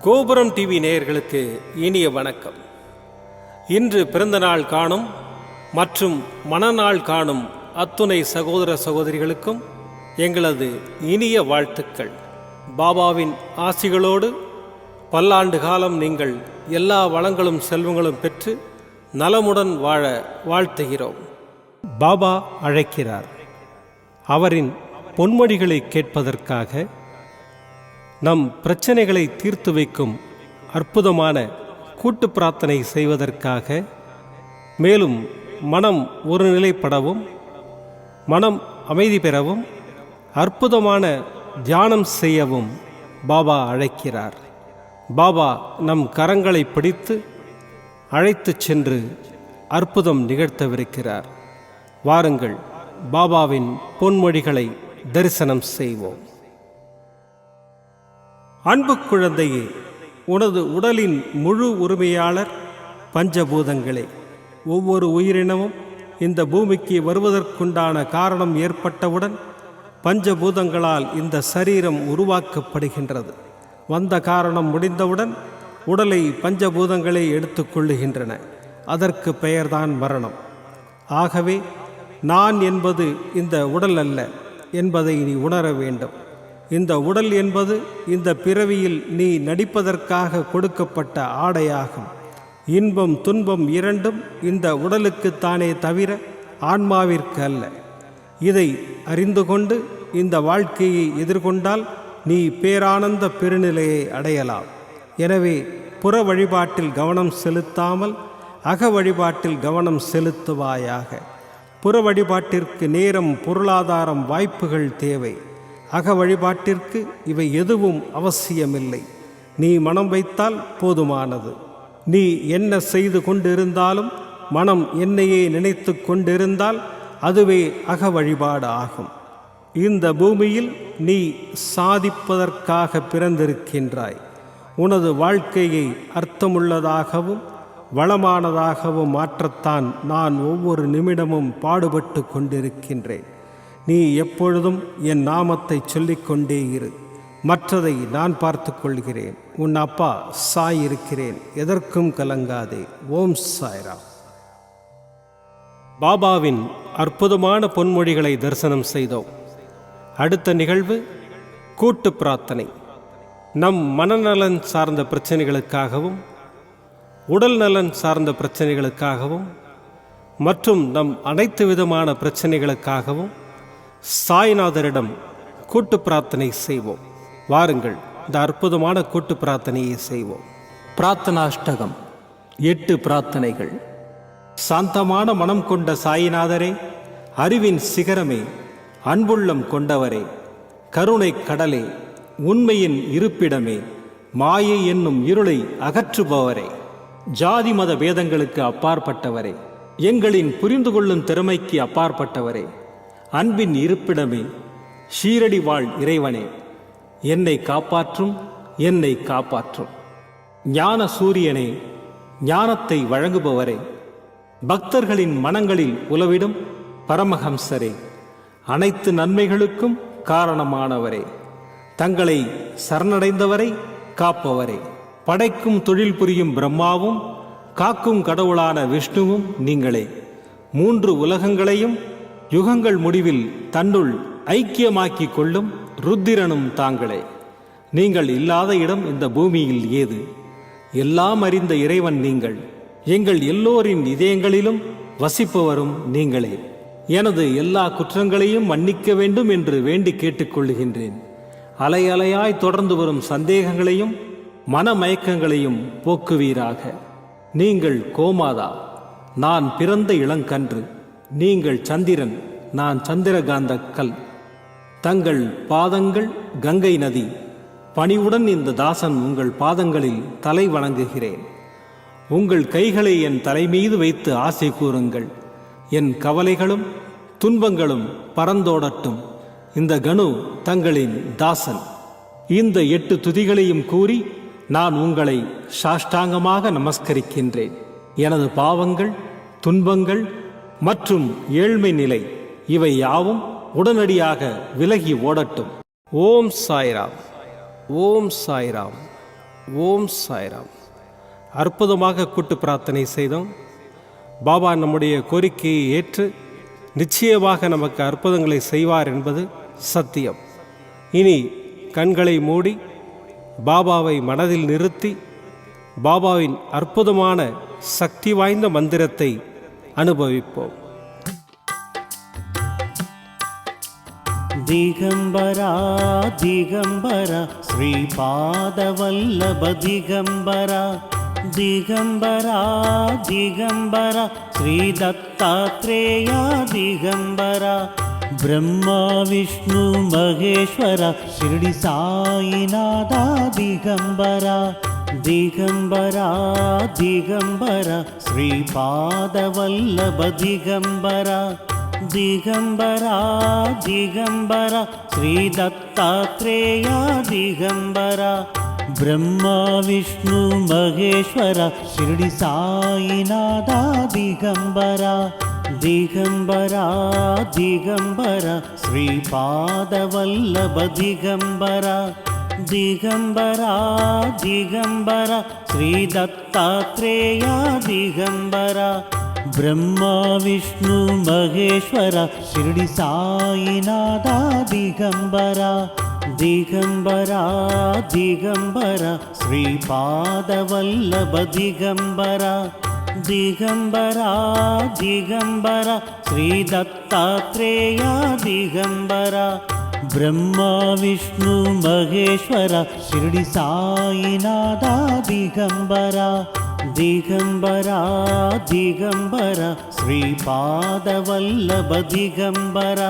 கோபுரம் டிவி நேயர்களுக்கு இனிய வணக்கம். இன்று பிறந்தநாள் காணும் மற்றும் மணநாள் காணும் அத்துணை சகோதர சகோதரிகளுக்கும் எங்களது இனிய வாழ்த்துக்கள். பாபாவின் ஆசிகளோடு பல்லாண்டு காலம் நீங்கள் எல்லா வளங்களும் செல்வங்களும் பெற்று நலமுடன் வாழ வாழ்த்துகிறோம். பாபா அழைக்கிறார். அவரின் பொன்மொழிகளை கேட்பதற்காக, நம் பிரச்சனைகளை தீர்த்து வைக்கும் அற்புதமான கூட்டு பிரார்த்தனை செய்வதற்காக, மேலும் மனம் ஒருநிலைப்படவும் மனம் அமைதி பெறவும் அற்புதமான தியானம் செய்யவும் பாபா அழைக்கிறார். பாபா நம் கரங்களை பிடித்து அழைத்துச் சென்று அற்புதம் நிகழ்த்தவிருக்கிறார். வாருங்கள், பாபாவின் பொன்மொழிகளை தரிசனம் செய்வோம். அன்பு குழந்தையே, உனது உடலின் முழு உரிமையாளர் பஞ்சபூதங்களே. ஒவ்வொரு உயிரினமும் இந்த பூமிக்கு வருவதற்குண்டான காரணம் ஏற்பட்டவுடன் பஞ்சபூதங்களால் இந்த சரீரம் உருவாக்கப்படுகின்றது. வந்த காரணம் முடிந்தவுடன் உடலை பஞ்சபூதங்களே எடுத்துக்கொள்ளுகின்றன. அதற்கு பெயர்தான் மரணம். ஆகவே நான் என்பது இந்த உடல் அல்ல என்பதை நீ உணர வேண்டும். இந்த உடல் என்பது இந்த பிறவியில் நீ நடிப்பதற்காக கொடுக்கப்பட்ட ஆடையாகும். இன்பம் துன்பம் இரண்டும் இந்த உடலுக்குத்தானே தவிர ஆன்மாவிற்கு அல்ல. இதை அறிந்து கொண்டு இந்த வாழ்க்கையை எதிர்கொண்டால் நீ பேரானந்த பெருநிலையை அடையலாம். எனவே புற வழிபாட்டில் கவனம் செலுத்தாமல் அக வழிபாட்டில் கவனம் செலுத்துவாயாக. புற வழிபாட்டிற்கு நேரம், பொருளாதாரம், வாய்ப்புகள் தேவை. அக வழிபாட்டிற்கு இவை எதுவும் அவசியமில்லை. நீ மனம் வைத்தால் போதுமானது. நீ என்ன செய்து கொண்டிருந்தாலும் மனம் என்னையே நினைத்து கொண்டிருந்தால் அதுவே அக வழிபாடு ஆகும். இந்த பூமியில் நீ சாதிப்பதற்காக பிறந்திருக்கின்றாய். உனது வாழ்க்கையை அர்த்தமுள்ளதாகவும் வளமானதாகவும் மாற்றத்தான் நான் ஒவ்வொரு நிமிடமும் பாடுபட்டு கொண்டிருக்கின்றேன். நீ எப்பொழுதும் என் நாமத்தை சொல்லிக்கொண்டே இரு. மற்றதை நான் பார்த்து கொள்கிறேன். உன் அப்பா சாய் இருக்கிறேன். எதற்கும் கலங்காதே. ஓம் சாய்ராம். பாபாவின் அற்புதமான பொன்மொழிகளை தரிசனம் செய்தோம். அடுத்த நிகழ்வு கூட்டு பிரார்த்தனை. நம் மனநலன் சார்ந்த பிரச்சனைகளுக்காகவும் உடல் நலன் சார்ந்த பிரச்சனைகளுக்காகவும் மற்றும் நம் அனைத்து விதமான பிரச்சனைகளுக்காகவும் சாய்நாதரிடம் கூட்டு பிரார்த்தனை செய்வோம். வாருங்கள், இந்த அற்புதமான கூட்டு பிரார்த்தனையை செய்வோம். பிரார்த்தனாஷ்டகம். 8 பிரார்த்தனைகள். சாந்தமான மனம் கொண்ட சாயிநாதரே, அறிவின் சிகரமே, அன்புள்ளம் கொண்டவரே, கருணை கடலே, உண்மையின் இருப்பிடமே, மாயை என்னும் இருளை அகற்றுபவரே, ஜாதி மத பேதங்களுக்கு அப்பாற்பட்டவரே, எங்களின் புரிந்து கொள்ளும் திறமைக்கு அப்பாற்பட்டவரே, அன்பின் இருப்பிடமே, ஷீரடி வாழ் இறைவனே, என்னை காப்பாற்றும், என்னை காப்பாற்றும். ஞான சூரியனே, ஞானத்தை வழங்குபவரே, பக்தர்களின் மனங்களில் உலவிடும் பரமஹம்சரே, அனைத்து நன்மைகளுக்கும் காரணமானவரே, தங்களை சரணடைந்தவரை காப்பவரே, படைக்கும் தொழில் புரியும் பிரம்மாவும் காக்கும் கடவுளான விஷ்ணுவும் நீங்களே. 3 உலகங்களையும் யுகங்கள் முடிவில் தன்னுள் ஐக்கியமாக்கிக் கொள்ளும் ருத்திரனும் தாங்களே. நீங்கள் இல்லாத இடம் இந்த பூமியில் ஏது? எல்லாம் அறிந்த இறைவன் நீங்கள். எங்கள் எல்லோரின் இதயங்களிலும் வசிப்பவரும் நீங்களே. எனது எல்லா குற்றங்களையும் மன்னிக்க வேண்டும் என்று வேண்டி கேட்டுக்கொள்ளுகின்றேன். அலை அலையாய் தொடர்ந்து வரும் சந்தேகங்களையும் மனமயக்கங்களையும் போக்குவீராக. நீங்கள் கோமாதா, நான் பிறந்த இளங்கன்று. நீங்கள் சந்திரன், நான் சந்திரகாந்த கல். தங்கள் பாதங்கள் கங்கை நதி. பணிவுடன் இந்த தாசன் உங்கள் பாதங்களில் தலை வணங்குகிறேன். உங்கள் கைகளை என் தலைமீது வைத்து ஆசை கூறுங்கள். என் கவலைகளும் துன்பங்களும் பறந்தோடட்டும். இந்த கணு தங்களின் தாசன். இந்த 8 துதிகளையும் கூறி நான் உங்களை சாஷ்டாங்கமாக நமஸ்கரிக்கின்றேன். எனது பாவங்கள், துன்பங்கள் மற்றும் ஏழ்மை நிலை இவை யாவும் உடனடியாக விலகி ஓடட்டும். ஓம் சாய்ராம். ஓம் சாய்ராம். ஓம் சாய்ராம். அற்புதமாக கூட்டு பிரார்த்தனை செய்தோம். பாபா நம்முடைய கோரிக்கையை ஏற்று நிச்சயமாக நமக்கு அற்புதங்களை செய்வார் என்பது சத்தியம். இனி கண்களை மூடி பாபாவை மனதில் நிறுத்தி பாபாவின் அற்புதமான சக்தி வாய்ந்த மந்திரத்தை அனுபவிப்போம். ದಿಗಂಬರಾ ದಿಗಂಬರ ಶ್ರೀಪಾದವಲ್ಲಭ ದಿಗಂಬರ ದಿಗಂಬರಾ ದಿಗಂಬರ ಶ್ರೀ ದತ್ತಾತ್ರೇಯ ದಿಗಂಬರ ಬ್ರಹ್ಮ ವಿಷ್ಣು ಮಹೇಶ್ವರ ಶಿರಡಿ ಸಾಯಿನಾಥ ದಿಗಂಬರ ದಿಗಂಬರಾ ದಿಗಂಬರ ಶ್ರೀಪಾದವಲ್ಲಭ ದಿಗಂಬರ ದಿಗಂಬರಾ ದಿಗಂಬರ ಶ್ರೀ ದತ್ತಾತ್ರೇಯ ದಿಗಂಬರ ಬ್ರಹ್ಮ ವಿಷ್ಣು ಮಹೇಶ್ವರ ಶಿರಡಿ ಸಾಯಿನಾಥ ದಿಗಂಬರ ದಿಗಂಬರಾ ದಿಗಂಬರ ಶ್ರೀಪಾದವಲ್ಲಭ ದಿಗಂಬರ ದಿಗಂಬರಾ ದಿಗಂಬರ ಶ್ರೀ ದತ್ತಾತ್ರೇಯ ದಿಗಂಬರ ಬ್ರಹ್ಮ ವಿಷ್ಣು ಮಹೇಶ್ವರ ಶಿರಡಿ ಸಾಯಿನಾಥ ದಿಗಂಬರ ದಿಗಂಬರಾ ದಿಗಂಬರ ಶ್ರೀಪಾದವಲ್ಲಭ ದಿಗಂಬರ ದಿಗಂಬರಾ ದಿಗಂಬರ ಶ್ರೀ ದತ್ತಾತ್ರೇಯ ದಿಗಂಬರ ಬ್ರಹ್ಮ ವಿಷ್ಣು ಮಹೇಶ್ವರ ಶಿರಡಿ ಸಾಯಿನಾಥ ದಿಗಂಬರ ದಿಗಂಬರಾ ದಿಗಂಬರ ಶ್ರೀಪಾದವಲ್ಲಭ ದಿಗಂಬರ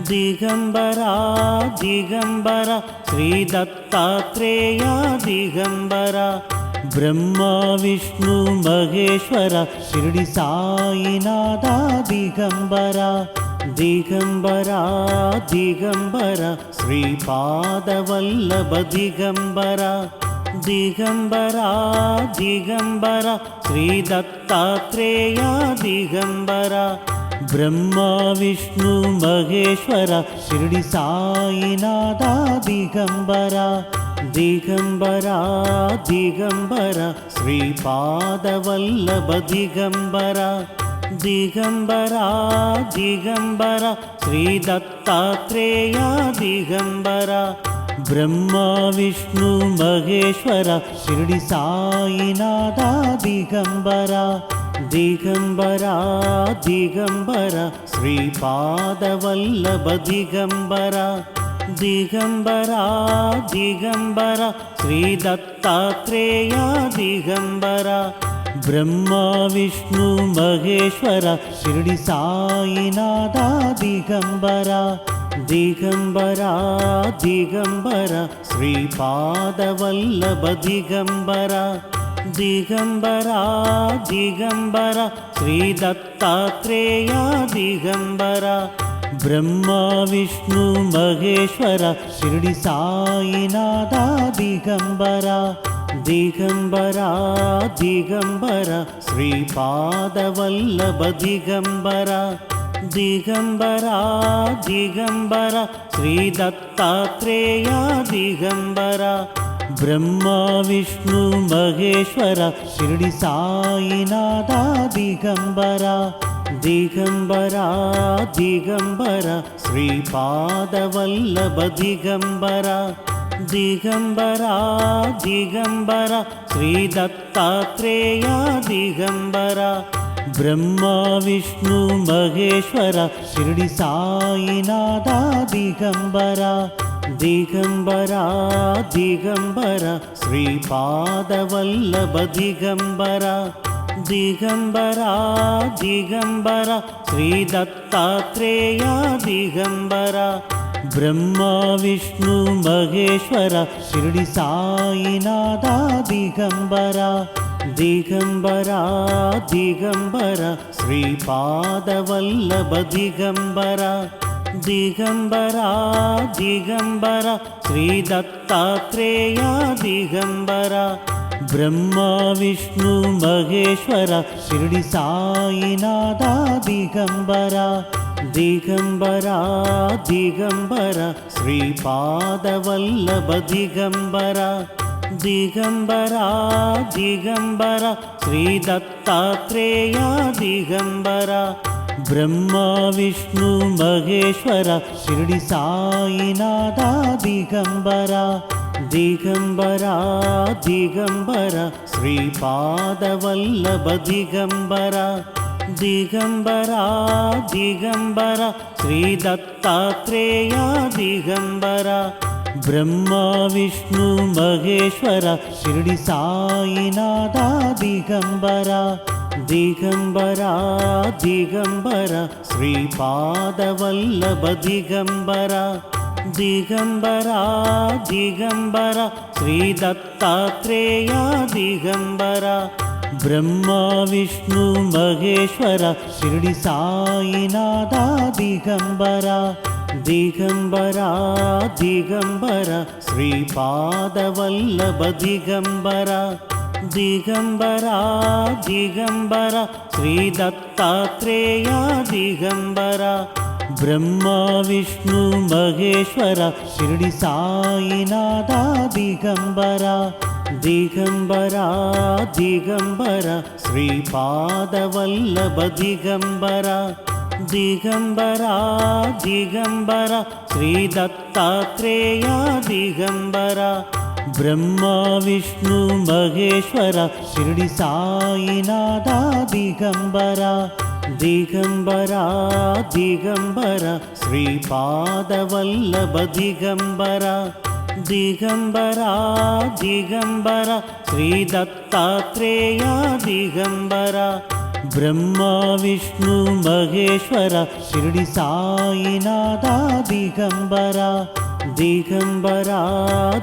ದಿಗಂಬರಾ ದಿಗಂಬರ ಶ್ರೀ ದತ್ತಾತ್ರೇಯ ದಿಗಂಬರ ಬ್ರಹ್ಮ ವಿಷ್ಣು ಮಹೇಶ್ವರ ಶಿರಡಿ ಸಾಯಿನಾಥ ದಿಗಂಬರ ದಿಗಂಬರಾ ದಿಗಂಬರ ಶ್ರೀಪಾದವಲ್ಲಭ ದಿಗಂಬರ ದಿಗಂಬರಾ ದಿಗಂಬರ ಶ್ರೀ ದತ್ತಾತ್ರೇಯ ದಿಗಂಬರ ಬ್ರಹ್ಮ ವಿಷ್ಣು ಮಹೇಶ್ವರ ಶಿರಡಿ ಸಾಯಿನಾಥ ದಿಗಂಬರ ದಿಗಂಬರಾ ದಿಗಂಬರ ಶ್ರೀಪಾದವಲ್ಲಭ ದಿಗಂಬರ ದಿಗಂಬರಾ ದಿಗಂಬರ ಶ್ರೀ ದತ್ತಾತ್ರೇಯ ದಿಗಂಬರ ಬ್ರಹ್ಮ ವಿಷ್ಣು ಮಹೇಶ್ವರ ಶಿರಡಿ ಸಾಯಿನಾಥ ದಿಗಂಬರ ದಿಗಂಬರಾ ದಿಗಂಬರ ಶ್ರೀಪಾದವಲ್ಲಭ ದಿಗಂಬರ ದಿಗಂಬರಾ ದಿಗಂಬರ ಶ್ರೀ ದತ್ತಾತ್ರೇಯ ದಿಗಂಬರ ಬ್ರಹ್ಮ ವಿಷ್ಣು ಮಹೇಶ್ವರ ಶಿರಡಿ ಸಾಯಿನಾಥ ದಿಗಂಬರ ದಿಗಂಬರಾ ದಿಗಂಬರ ಶ್ರೀಪಾದವಲ್ಲಭ ದಿಗಂಬರ ದಿಗಂಬರಾ ದಿಗಂಬರ ಶ್ರೀ ದತ್ತಾತ್ರೇಯ ದಿಗಂಬರ ಬ್ರಹ್ಮ ವಿಷ್ಣು ಮಹೇಶ್ವರ ಶಿರಡಿ ಸಾಯಿನಾಥ ದಿಗಂಬರ ದಿಗಂಬರಾ ದಿಗಂಬರ ಶ್ರೀಪಾದವಲ್ಲಭ ದಿಗಂಬರ ದಿಗಂಬರಾ ದಿಗಂಬರ ಶ್ರೀ ದತ್ತಾತ್ರೇಯ ದಿಗಂಬರ ಬ್ರಹ್ಮ ವಿಷ್ಣು ಮಹೇಶ್ವರ ಶಿರಡಿ ಸಾಯಿನಾಥ ದಿಗಂಬರ ದಿಗಂಬರಾ ದಿಗಂಬರ ಶ್ರೀಪಾದವಲ್ಲಭ ದಿಗಂಬರ ದಿಗಂಬರಾ ದಿಗಂಬರ ಶ್ರೀ ದತ್ತಾತ್ರೇಯ ದಿಗಂಬರ ಬ್ರಹ್ಮ ವಿಷ್ಣು ಮಹೇಶ್ವರ ಶಿರಡಿ ಸಾಯಿನಾಥ ದಿಗಂಬರ ದಿಗಂಬರಾ ದಿಗಂಬರ ಶ್ರೀಪಾದವಲ್ಲಭ ದಿಗಂಬರ ದಿಗಂಬರಾ ದಿಗಂಬರ ಶ್ರೀ ದತ್ತಾತ್ರೇಯ ದಿಗಂಬರ ಬ್ರಹ್ಮ ವಿಷ್ಣು ಮಹೇಶ್ವರ ಶಿರಡಿ ಸಾಯಿನಾಥ ದಿಗಂಬರ ದಿಗಂಬರಾ ದಿಗಂಬರ ಶ್ರೀಪಾದವಲ್ಲಭ ದಿಗಂಬರ ದಿಗಂಬರಾ ದಿಗಂಬರ ಶ್ರೀ ದತ್ತಾತ್ರೇಯ ದಿಗಂಬರ ಬ್ರಹ್ಮ ವಿಷ್ಣು ಮಹೇಶ್ವರ ಶಿರಡಿ ಸಾಯಿನಾಥ ದಿಗಂಬರ ದಿಗಂಬರಾ ದಿಗಂಬರ ಶ್ರೀಪಾದವಲ್ಲಭ ದಿಗಂಬರ ದಿಗಂಬರ ದಿಗಂಬರ ಶ್ರೀ ದತ್ತಾತ್ರೇಯ ದಿಗಂಬರ ಬ್ರಹ್ಮ ವಿಷ್ಣು ಮಹೇಶ್ವರ ಶಿರಡಿ ಸಾಯಿನಾಥ ದಿಗಂಬರ ದಿಗಂಬರ ದಿಗಂಬರ ಶ್ರೀಪಾದವಲ್ಲಭ ದಿಗಂಬರ ದಿಗಂಬರ ದಿಗಂಬರ ಶ್ರೀ ದತ್ತಾತ್ರೇಯ ದಿಗಂಬರ ಬ್ರಹ್ಮ ವಿಷ್ಣು ಮಹೇಶ್ವರ ಶಿರಡಿ ಸಾಯಿನಾಥ ದಿಗಂಬರ ದಿಗಂಬರ ದಿಗಂಬರ ಶ್ರೀಪಾದವಲ್ಲಭ ದಿಗಂಬರ ದಿಗಂಬರ ದಿಗಂಬರ ಶ್ರೀ ದತ್ತಾತ್ರೇಯ ದಿಗಂಬರ ಬ್ರಹ್ಮ ವಿಷ್ಣು ಮಹೇಶ್ವರ ಶಿರಡಿ ಸಾಯಿನಾಥ ದಿಗಂಬರ ದಿಗಂಬರ ದಿಗಂಬರ ಶ್ರೀಪಾದವಲ್ಲಭ ದಿಗಂಬರ ದಿಗಂಬರ ದಿಗಂಬರ ಶ್ರೀ ದತ್ತಾತ್ರೇಯ ದಿಗಂಬರ ಬ್ರಹ್ಮ ವಿಷ್ಣು ಮಹೇಶ್ವರ ಶಿರಡಿ ಸಾಯಿನಾಥ ದಿಗಂಬರ ದಿಗಂಬರ ದಿಗಂಬರ ಶ್ರೀಪಾದವಲ್ಲಭ ದಿಗಂಬರ ದಿಗಂಬರ ದಿಗಂಬರ ಶ್ರೀ ದತ್ತಾತ್ರೇಯ ದಿಗಂಬರ ಬ್ರಹ್ಮ ವಿಷ್ಣು ಮಹೇಶ್ವರ ಶಿರಡಿ ಸಾಯಿನಾಥ ದಿಗಂಬರ ದಿಗಂಬರ ದಿಗಂಬರ ಶ್ರೀಪಾದವಲ್ಲಭ ದಿಗಂಬರ ದಿಗಂಬರ ದಿಗಂಬರ ಶ್ರೀ ದತ್ತಾತ್ರೇಯ ದಿಗಂಬರ ಬ್ರಹ್ಮ ವಿಷ್ಣು ಮಹೇಶ್ವರ ಶಿರಡಿ ಸಾಯಿನಾಥ ದಿಗಂಬರ ದಿಗಂಬರ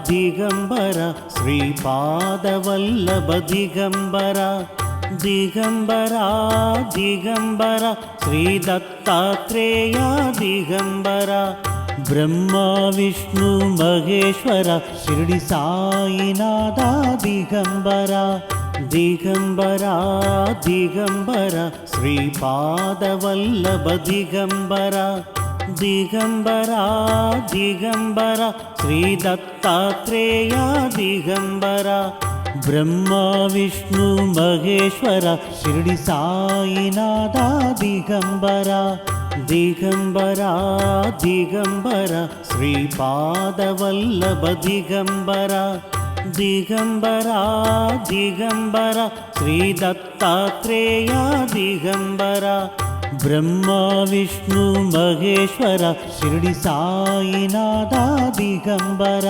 ದಿಗಂಬರ ಶ್ರೀಪಾದವಲ್ಲಭ ದಿಗಂಬರ ದಿಗಂಬರ ದಿಗಂಬರ ಶ್ರೀ ದತ್ತಾತ್ರೇಯ ದಿಗಂಬರ ಬ್ರಹ್ಮ ವಿಷ್ಣು ಮಹೇಶ್ವರ ಶಿರಡಿ ಸಾಯಿನಾಥ ದಿಗಂಬರ ದಿಗಂಬರ ದಿಗಂಬರ ಶ್ರೀಪಾದವಲ್ಲಭ ದಿಗಂಬರ ದಿಗಂಬರ ದಿಗಂಬರ ಶ್ರೀ ದತ್ತಾತ್ರೇಯ ದಿಗಂಬರ ಬ್ರಹ್ಮ ವಿಷ್ಣು ಮಹೇಶ್ವರ ಶಿರಡಿ ಸಾಯಿನಾಥ ದಿಗಂಬರ ದಿಗಂಬರ ದಿಗಂಬರ ಶ್ರೀಪಾದವಲ್ಲಭ ದಿಗಂಬರ ದಿಗಂಬರ ದಿಗಂಬರ ಶ್ರೀ ದತ್ತಾತ್ರೇಯ ದಿಗಂಬರ ಬ್ರಹ್ಮ ವಿಷ್ಣು ಮಹೇಶ್ವರ ಶಿರಡಿ ಸಾಯಿನಾಥ ದಿಗಂಬರ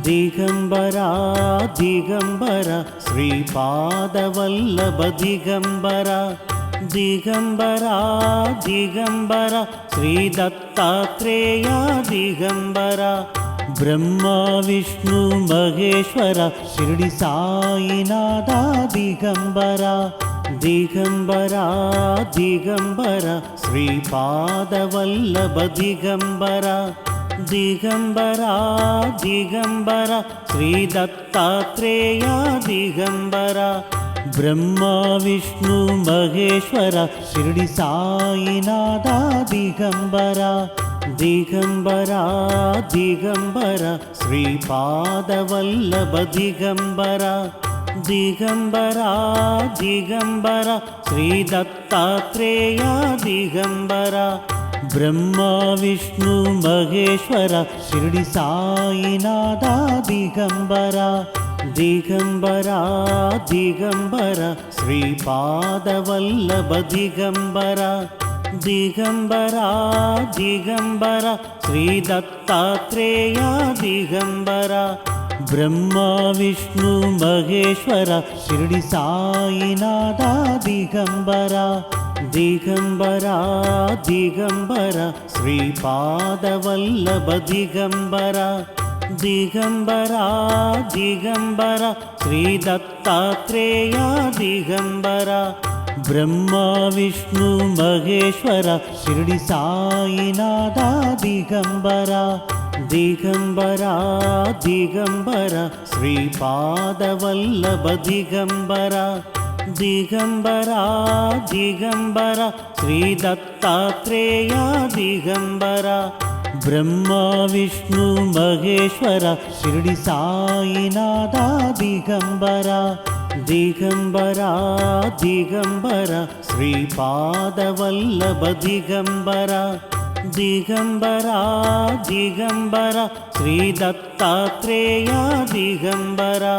ದಿಗಂಬರ ದಿಗಂಬರ ಶ್ರೀಪಾದವಲ್ಲಭ ದಿಗಂಬರ ದಿಗಂಬರ ದಿಗಂಬರ ಶ್ರೀ ದತ್ತಾತ್ರೇಯ ದಿಗಂಬರ ಬ್ರಹ್ಮ ವಿಷ್ಣು ಮಹೇಶ್ವರ ಶಿರಡಿ ಸಾಯಿನಾಥ ದಿಗಂಬರ ದಿಗಂಬರ ದಿಗಂಬರ ಶ್ರೀಪಾದವಲ್ಲಭ ದಿಗಂಬರ ದಿಗಂಬರ ದಿಗಂಬರ ಶ್ರೀ ದತ್ತಾತ್ರೇಯ ದಿಗಂಬರ ಬ್ರಹ್ಮ ವಿಷ್ಣು ಮಹೇಶ್ವರ ಶಿರಡಿ ಸಾಯಿನಾಥ ದಿಗಂಬರ ದಿಗಂಬರ ದಿಗಂಬರ ಶ್ರೀಪಾದವಲ್ಲಭ ದಿಗಂಬರ ದಿಗಂಬರ ದಿಗಂಬರ ಶ್ರೀ ದತ್ತಾತ್ರೇಯ ದಿಗಂಬರ ಬ್ರಹ್ಮ ವಿಷ್ಣು ಮಹೇಶ್ವರ ಶಿರಡಿ ಸಾಯಿನಾಥ ದಿಗಂಬರ ದಿಗಂಬರ ದಿಗಂಬರ ಶ್ರೀಪಾದವಲ್ಲಭ ದಿಗಂಬರ ದಿಗಂಬರ ದಿಗಂಬರ ಶ್ರೀ ದತ್ತಾತ್ರೇಯ ದಿಗಂಬರ ಬ್ರಹ್ಮ ವಿಷ್ಣು ಮಹೇಶ್ವರ ಶಿರಡಿ ಸಾಯಿನಾಥ ದಿಗಂಬರ ದಿಗಂಬರ ದಿಗಂಬರ ಶ್ರೀಪಾದವಲ್ಲಭ ದಿಗಂಬರ ದಿಗಂಬರ ದಿಗಂಬರ ಶ್ರೀ ದತ್ತಾತ್ರೇಯ ದಿಗಂಬರ ಬ್ರಹ್ಮ ವಿಷ್ಣು ಮಹೇಶ್ವರ ಶಿರಡಿ ಸಾಯಿನಾಥ ದಿಗಂಬರ ದಿಗಂಬರ ದಿಗಂಬರ ಶ್ರೀಪಾದವಲ್ಲಭ ದಿಗಂಬರ ದಿಗಂಬರ ದಿಗಂಬರ ಶ್ರೀ ದತ್ತಾತ್ರೇಯ ದಿಗಂಬರ ब्रह्मा विष्णु महेश्वरा शिरडी साईनाथा दिगंबरा दिगंबरा दिगंबरा श्रीपादवल्लभ दिगंबरा दिगंबरा दिगंबरा श्री दत्तात्रेया दिगंबरा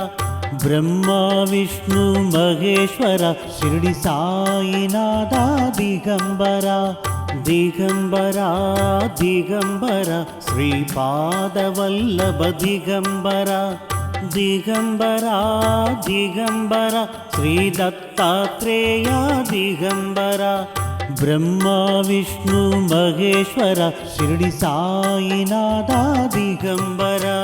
ब्रह्मा विष्णु महेश्वरा शिरडी साईनाथा दिगंबरा दिगंबरा दिगंबरा श्रीपादवल्लभ दिगंबरा दिगंबरा दिगंबरा श्री दत्तात्रेया दिगंबरा ब्रह्मा विष्णु महेश्वरा शिरडी साईनाथा दिगंबरा.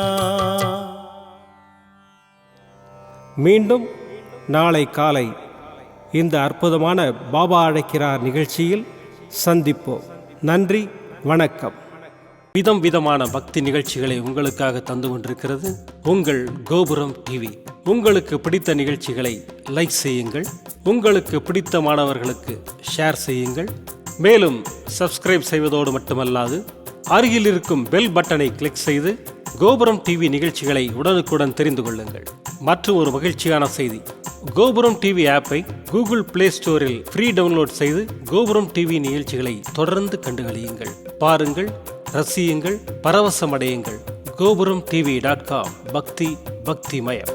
மீண்டும் நாளை காலை இந்த அற்புதமான பாபா அழைக்கிறார் நிகழ்ச்சியில் சந்திப்போம். நன்றி, வணக்கம். விதம் விதமான பக்தி நிகழ்ச்சிகளை உங்களுக்காக தந்து கொண்டிருக்கிறது உங்கள் கோபுரம் டிவி. உங்களுக்கு பிடித்த நிகழ்ச்சிகளை லைக் செய்யுங்கள், உங்களுக்கு பிடித்த மாணவர்களுக்கு ஷேர் செய்யுங்கள். மேலும் சப்ஸ்கிரைப் செய்வதோடு மட்டுமல்லாது அருகில் இருக்கும் பெல் பட்டனை கிளிக் செய்து கோபுரம் டிவி நிகழ்ச்சிகளை உடனுக்குடன் தெரிந்து கொள்ளுங்கள். மற்றும் ஒரு மகிழ்ச்சியான செய்தி, கோபுரம் டிவி ஆப்பை கூகுள் பிளே ஸ்டோரில் ஃப்ரீ டவுன்லோட் செய்து கோபுரம் டிவி நிகழ்ச்சிகளை தொடர்ந்து கண்டுகளியுங்கள். பாருங்கள், ரசியுங்கள், பரவசமடையுங்கள். gopuramtv.com. பக்தி பக்திமயம்.